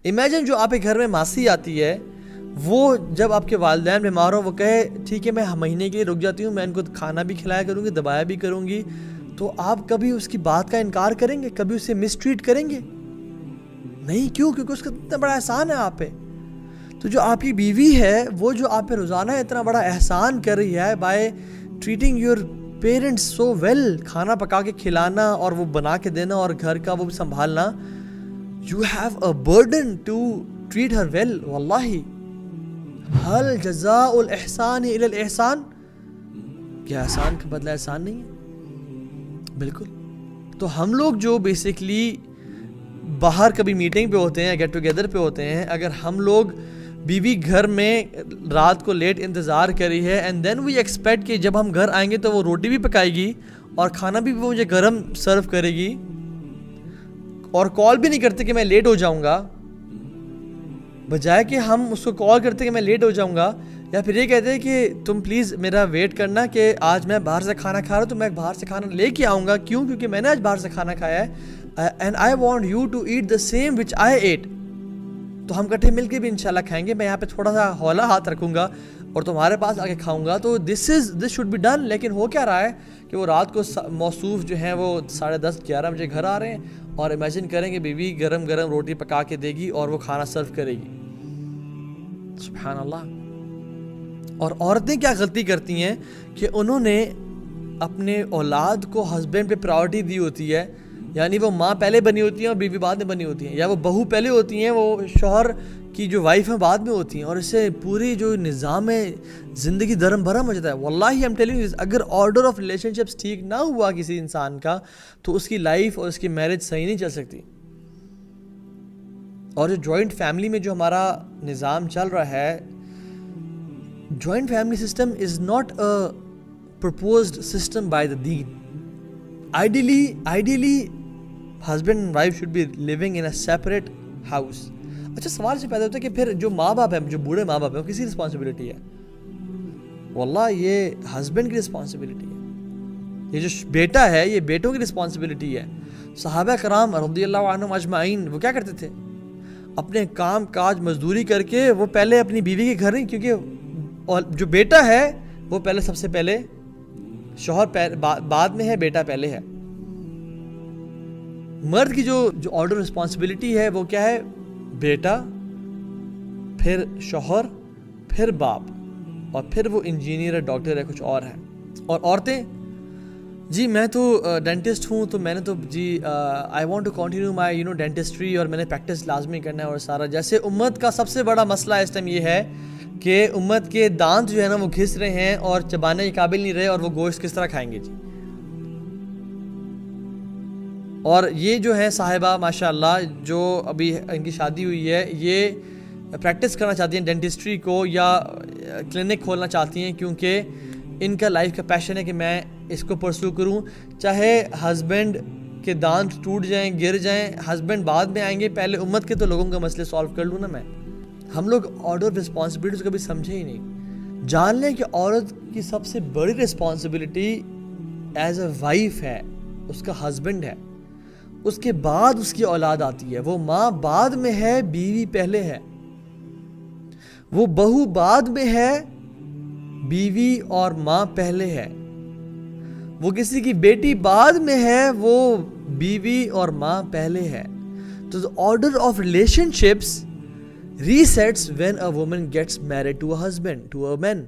Imagine جو آپ کے گھر میں ماسی آتی ہے، وہ جب آپ کے والدین بیمار ہوں وہ کہے ٹھیک ہے میں مہینے کے لیے رک جاتی ہوں، میں ان کو کھانا بھی کھلایا کروں گی، دبایا بھی کروں گی، تو آپ کبھی اس کی بات کا انکار کریں گے؟ کبھی اسے مس ٹریٹ کریں گے؟ نہیں. کیوں؟ کیونکہ اس کا اتنا بڑا احسان ہے آپ پہ. تو جو آپ کی بیوی ہے وہ جو آپ پہ روزانہ اتنا بڑا احسان کر رہی ہے by treating your parents so well, کھانا پکا کے کھلانا اور وہ بنا کے دینا اور گھر کا وہ بھی سنبھالنا، you have a burden to treat her well. واللہ حل جزاء الاحسان الی الاحسان، کیا احسان کا بدلہ احسان نہیں ہے؟ بالکل. تو ہم لوگ جو بیسکلی باہر کبھی میٹنگ پہ ہوتے ہیں، گیٹ ٹوگیدر پہ ہوتے ہیں، اگر ہم لوگ بیوی گھر میں رات کو لیٹ انتظار کری ہے اینڈ دین وی ایکسپیکٹ کہ جب ہم گھر آئیں گے تو وہ روٹی بھی پکائے گی اور کھانا بھی وہ مجھے گرم سرو کرے گی، اور کال بھی نہیں کرتے کہ میں لیٹ ہو جاؤں گا، بجائے کہ ہم اس کو کال کرتے کہ میں لیٹ ہو جاؤں گا، یا پھر یہ کہتے ہیں کہ تم پلیز میرا ویٹ کرنا کہ آج میں باہر سے کھانا کھا رہا ہوں تو میں باہر سے کھانا لے کے آؤں گا. کیوں؟ کیونکہ میں نے آج باہر سے کھانا کھایا ہے and I want you to eat the same which I eat. تو ہم کٹھے مل کے بھی انشاءاللہ کھائیں گے. میں یہاں پہ تھوڑا سا ہولا ہاتھ رکھوں گا اور تمہارے پاس آ کے کھاؤں گا. تو دس شوڈ بی ڈن. لیکن ہو کیا رہا ہے کہ وہ رات کو موصوف جو ہیں وہ 10:30 11 بجے گھر آ رہے ہیں اور امیجن کریں کہ بیوی گرم گرم روٹی پکا کے دے گی اور وہ کھانا سرو کرے گی. سبحان اللہ. اور عورتیں کیا غلطی کرتی ہیں کہ انہوں نے اپنے اولاد کو ہسبینڈ پہ پرائورٹی دی ہوتی ہے، یعنی وہ ماں پہلے بنی ہوتی ہیں اور بیوی بعد میں بنی ہوتی ہیں، یا وہ بہو پہلے ہوتی ہیں، وہ شوہر کی جو وائف ہیں بعد میں ہوتی ہیں، اور اس سے پوری جو نظام زندگی درم بھرم ہو جاتا ہے. واللہ آئی ایم ٹیلنگ یو، اگر آرڈر آف ریلیشن شپس ٹھیک نہ ہوا کسی انسان کا تو اس کی لائف اور اس کی میرج صحیح نہیں چل سکتی. اور جو جوائنٹ فیملی میں جو ہمارا نظام چل رہا ہے، joint family system is not a proposed system by the deen. Ideally husband and wife should be living in a separate house. اچھا سوال سے پیدا ہوتا ہے کہ پھر جو ماں باپ ہیں، جو بوڑھے ماں باپ ہیں، وہ کسی رسپانسبلٹی ہے؟ واللہ یہ ہسبینڈ کی رسپانسبلٹی ہے. یہ جو بیٹا ہے یہ بیٹوں کی رسپانسبلٹی ہے. صحابہ کرام رضی اللہ عنہم اجمعین وہ کیا کرتے تھے؟ اپنے کام کاج مزدوری کر کے وہ پہلے اپنی بیوی کے گھر نہیں، کیونکہ جو بیٹا ہے وہ پہلے سب سے پہلے، شوہر بعد میں ہے، بیٹا پہلے ہے. مرد کی جو آرڈر رسپانسبلٹی ہے وہ کیا ہے؟ بیٹا، پھر شوہر، پھر باپ، اور پھر وہ انجینئر ہے، ڈاکٹر ہے، کچھ اور ہے. اور عورتیں، جی میں تو ڈینٹسٹ ہوں تو میں نے تو جی I want to continue my dentistry, اور میں نے پریکٹس لازمی کرنا ہے. اور سارا جیسے امت کا سب سے بڑا مسئلہ اس ٹائم یہ ہے کہ امت کے دانت جو ہے نا وہ گھس رہے ہیں اور چبانے کے قابل نہیں رہے، اور وہ گوشت کس طرح کھائیں گے جی. اور یہ جو ہے صاحبہ ماشاءاللہ جو ابھی ان کی شادی ہوئی ہے، یہ پریکٹس کرنا چاہتی ہیں ڈینٹسٹری کو یا کلینک کھولنا چاہتی ہیں، کیونکہ ان کا لائف کا پیشن ہے کہ میں اس کو پرسو کروں، چاہے ہسبینڈ کے دانت ٹوٹ جائیں، گر جائیں، ہسبینڈ بعد میں آئیں گے، پہلے امت کے تو لوگوں کا مسئلے سالو کر لوں نا میں. ہم لوگ آرڈر آف رسپانسبلٹیز کبھی سمجھے ہی نہیں. جان لیں کہ عورت کی سب سے بڑی رسپانسبلٹی ایز اے وائف ہے، اس کا ہسبینڈ ہے، اس کے بعد اس کی اولاد آتی ہے. وہ ماں بعد میں ہے، بیوی پہلے ہے. وہ بہو بعد میں ہے، بیوی اور ماں پہلے ہے. وہ کسی کی بیٹی بعد میں ہے، وہ بیوی اور ماں پہلے ہے. تو the order of relationships resets when a woman gets married to a husband, to a man.